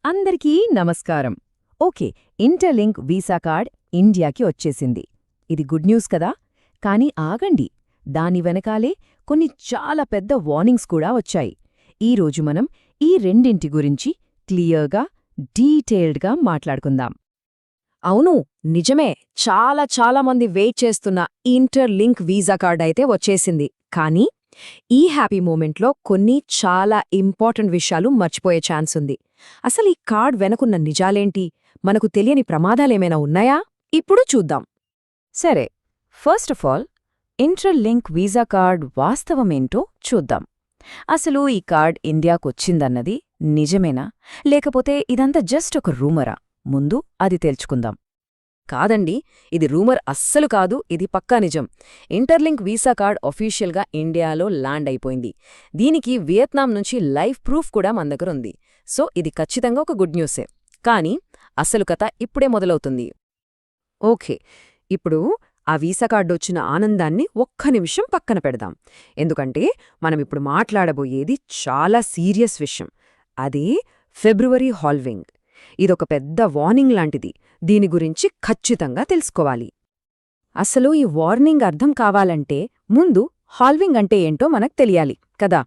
అందరికీ నమస్కారం. Okay, interlink visa card ఇండియాకి వచ్చేసింది. ఇది గుడ్ న్యూస్ కదా? కానీ ఆగండి, దాని వెనకాలే కొన్ని చాలా పెద్ద వార్నింగ్స్ కూడా వచ్చాయి. ఈరోజు మనం ఈ రెండింటి గురించి క్లియర్గా, డీటెయిల్డ్గా మాట్లాడుకుందాం. అవును, నిజమే. చాలా మంది వెయిట్ చేస్తున్న ఇంటర్లింక్ వీసా కార్డ్ అయితే వచ్చేసింది. కానీ ఈ హ్యాపీ మూమెంట్లో కొన్ని చాలా ఇంపార్టెంట్ విషయాలు మర్చిపోయే ఛాన్స్ ఉంది. అసలు ఈ కార్డ్ వెనకున్న నిజాలేంటి? మనకు తెలియని ప్రమాదాలేమైనా ఉన్నాయా? ఇప్పుడు చూద్దాం. సరే, first of all Interlink visa card వాస్తవమేంటో చూద్దాం. అసలు ఈ కార్డ్ ఇండియాకొచ్చిందన్నది నిజమేనా, లేకపోతే ఇదంతా జస్ట్ ఒక రూమరా? ముందు అది తెలుసుకుందాం. కాదండి, ఇది రూమర్ అస్సలు కాదు, ఇది పక్కా నిజం. ఇంటర్లింక్ వీసా కార్డ్ అఫీషియల్గా ఇండియాలో ల్యాండ్ అయిపోయింది. దీనికి వియత్నాం నుంచి లైవ్ ప్రూఫ్ కూడా మన దగ్గర ఉంది. సో ఇది ఖచ్చితంగా ఒక గుడ్ న్యూసే. కానీ అసలు కథ ఇప్పుడే మొదలవుతుంది. ఓకే, ఇప్పుడు ఆ వీసా కార్డు వచ్చిన ఆనందాన్ని ఒక్క నిమిషం పక్కన పెడదాం. ఎందుకంటే మనమిప్పుడు మాట్లాడబోయేది చాలా సీరియస్ విషయం. అదే ఫిబ్రవరి హాల్వింగ్. ఇదొక పెద్ద వార్నింగ్ లాంటిది. దీని గురించి ఖచ్చితంగా తెలుసుకోవాలి. అసలు ఈ వార్నింగ్ అర్థం కావాలంటే ముందు హాల్వింగ్ అంటే ఏంటో మనకు తెలియాలి కదా.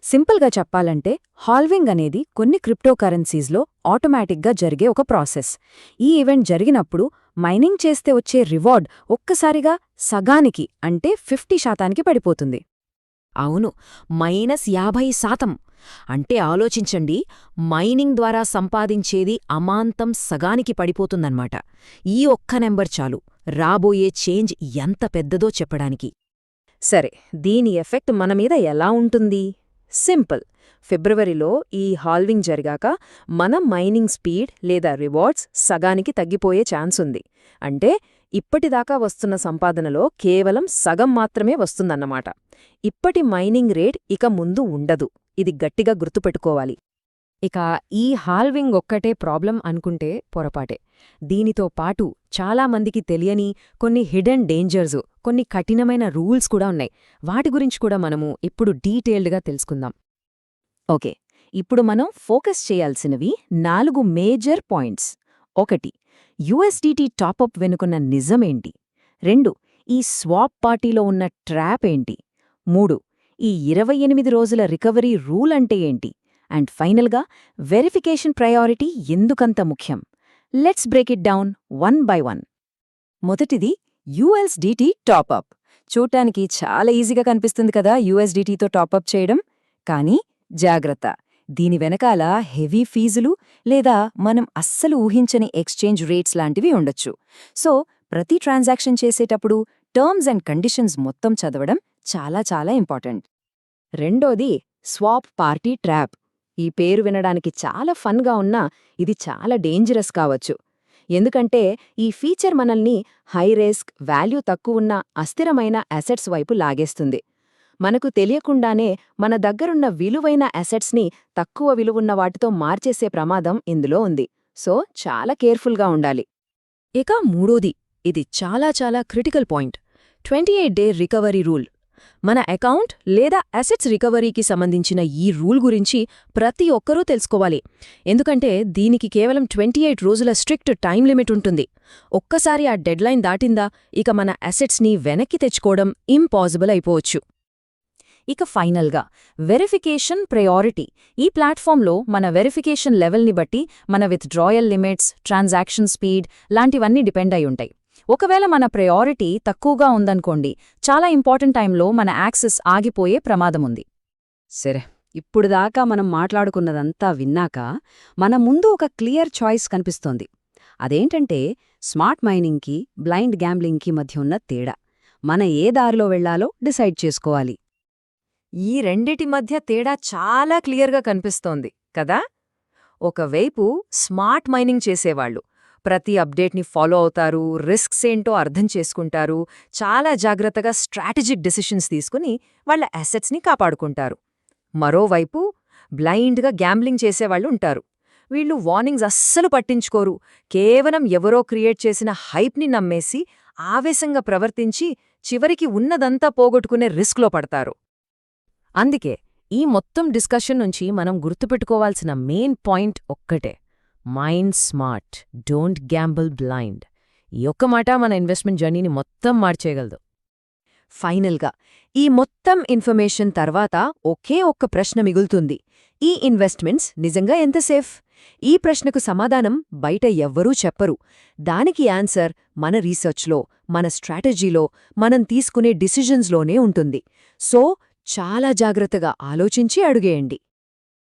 సింపుల్గా చెప్పాలంటే హాల్వింగ్ అనేది కొన్ని క్రిప్టోకరెన్సీస్లో ఆటోమేటిక్గా జరిగే ఒక ప్రాసెస్. ఈ ఈవెంట్ జరిగినప్పుడు మైనింగ్ చేస్తే వచ్చే రివార్డ్ ఒక్కసారిగా సగానికి అంటే 50% పడిపోతుంది. అవును, -50%. అంటే ఆలోచించండి, మైనింగ్ ద్వారా సంపాదించేది అమాంతం సగానికి పడిపోతుందన్నమాట. ఈ ఒక్క నెంబర్ చాలు రాబోయే చేంజ్ ఎంత పెద్దదో చెప్పడానికి. సరే, దీని ఎఫెక్ట్ మనమీద ఎలా ఉంటుంది? సింపుల్. ఫిబ్రవరిలో ఈ హాల్వింగ్ జరిగాక మన మైనింగ్ స్పీడ్ లేదా రివార్డ్స్ సగానికి తగ్గిపోయే ఛాన్స్ ఉంది. అంటే ఇప్పటిదాకా వస్తున్న సంపాదనలో కేవలం సగం మాత్రమే వస్తుందన్నమాట. ఇప్పటి మైనింగ్ రేట్ ఇక ముందు ఉండదు. ఇది గట్టిగా గుర్తుపెట్టుకోవాలి. ఇక ఈ హాల్వింగ్ ఒక్కటే ప్రాబ్లం అనుకుంటే పొరపాటే. దీనితో పాటు చాలామందికి తెలియని కొన్ని హిడెన్ డేంజర్స్, కొన్ని కఠినమైన రూల్స్ కూడా ఉన్నాయి. వాటి గురించి కూడా మనము ఇప్పుడు డీటెయిల్డ్గా తెలుసుకుందాం. ఓకే, ఇప్పుడు మనం ఫోకస్ చేయాల్సినవి 4 మేజర్ పాయింట్స్. 1. USDT టాపప్ వెనుకున్న నిజమేంటి? 2. ఈ స్వాప్ పార్టీలో ఉన్న ట్రాప్ ఏంటి? 3. ఈ 28 రోజుల రికవరీ రూల్ అంటే ఏంటి? అండ్ ఫైనల్గా వెరిఫికేషన్ ప్రయారిటీ ఎందుకంత ముఖ్యం? Let's break it down one by one. మొదటిది USDT టాపప్. చూడ్డానికి చాలా ఈజీగా కనిపిస్తుంది కదా USDTతో టాపప్ చేయడం. కానీ జాగ్రత్త, దీని వెనకాల హెవీ ఫీజులు లేదా మనం అస్సలు ఊహించని ఎక్స్చేంజ్ రేట్స్ లాంటివి ఉండొచ్చు. సో ప్రతి ట్రాన్సాక్షన్ చేసేటప్పుడు టర్మ్స్ అండ్ కండిషన్స్ మొత్తం చదవడం చాలా ఇంపార్టెంట్. రెండోది స్వాప్ పార్టీ ట్రాప్. ఈ పేరు వినడానికి చాలా ఫన్గా ఉన్నా ఇది చాలా డేంజరస్ కావచ్చు. ఎందుకంటే ఈ ఫీచర్ మనల్ని హై రిస్క్, వాల్యూ తక్కువున్న అస్థిరమైన అసెట్స్ వైపు లాగేస్తుంది. మనకు తెలియకుండానే మన దగ్గరున్న విలువైన అసెట్స్ని తక్కువ విలువున్న వాటితో మార్చేసే ప్రమాదం ఇందులో ఉంది. సో చాలా కేర్ఫుల్గా ఉండాలి. ఇక మూడోది, ఇది చాలా critical point, 28 day recovery rule. మన అకౌంట్ లేదా అసెట్స్ రికవరీకి సంబంధించిన ఈ రూల్ గురించి ప్రతి ఒక్కరూ తెలుసుకోవాలి. ఎందుకంటే దీనికి కేవలం 28 రోజుల స్ట్రిక్ట్ టైం లిమిట్ ఉంటుంది. ఒక్కసారి ఆ డెడ్లైన్ దాటిందా ఇక మన అసెట్స్ని వెనక్కి తెచ్చుకోవడం ఇంపాసిబుల్ అయిపోవచ్చు. ఇక ఫైనల్గా వెరిఫికేషన్ ప్రయారిటీ. ఈ ప్లాట్ఫామ్లో మన వెరిఫికేషన్ లెవెల్ని బట్టి మన విత్డ్రాయల్ లిమిట్స్, ట్రాన్సాక్షన్ స్పీడ్ లాంటివన్నీ డిపెండ్ అయి ఉంటాయి. ఒకవేళ మన ప్రయారిటీ తక్కువగా ఉందనుకోండి, చాలా ఇంపార్టెంట్ టైంలో మన యాక్సెస్ ఆగిపోయే ప్రమాదముంది. సరే, ఇప్పుడు దాకా మనం మాట్లాడుకున్నదంతా విన్నాక మన ముందు ఒక క్లియర్ చాయిస్ కనిపిస్తోంది. అదేంటంటే స్మార్ట్ మైనింగ్కి, బ్లైండ్ గ్యాంబ్లింగ్కి మధ్య ఉన్న తేడా. మన ఏ దారిలో వెళ్లాలో డిసైడ్ చేసుకోవాలి. ఈ రెండిటి మధ్య తేడా చాలా క్లియర్గా కనిపిస్తోంది కదా. ఒకవైపు స్మార్ట్ మైనింగ్ చేసేవాళ్లు ప్రతి అప్డేట్ని ఫాలో అవుతారు, రిస్క్స్ ఏంటో అర్థం చేసుకుంటారు, చాలా జాగ్రత్తగా స్ట్రాటజిక్ డెసిషన్స్ తీసుకుని వాళ్ల అసెట్స్ని కాపాడుకుంటారు. మరోవైపు బ్లైండ్గా గ్యాంబ్లింగ్ చేసేవాళ్లు ఉంటారు. వీళ్ళు వార్నింగ్స్ అస్సలు పట్టించుకోరు. కేవలం ఎవరో క్రియేట్ చేసిన హైప్ని నమ్మేసి ఆవేశంగా ప్రవర్తించి చివరికి ఉన్నదంతా పోగొట్టుకునే రిస్క్లో పడతారు. అందుకే ఈ మొత్తం డిస్కషన్ నుంచి మనం గుర్తుపెట్టుకోవాల్సిన మెయిన్ పాయింట్ ఒక్కటే, mind smart, don't Gamble blind. ఈ ఒక్క మాట మన ఇన్వెస్ట్మెంట్ జర్నీని మొత్తం మార్చేయగలదు. ఫైనల్గా ఈ మొత్తం ఇన్ఫర్మేషన్ తర్వాత ఒకే ఒక్క ప్రశ్న మిగులుతుంది. ఈ ఇన్వెస్ట్మెంట్స్ నిజంగా ఎంత సేఫ్? ఈ ప్రశ్నకు సమాధానం బయట ఎవ్వరూ చెప్పరు. దానికి ఆన్సర్ మన రీసెర్చ్లో, మన స్ట్రాటజీలో, మనం తీసుకునే డిసిజన్స్లోనే ఉంటుంది. సో చాలా జాగ్రత్తగా ఆలోచించి అడుగేయండి.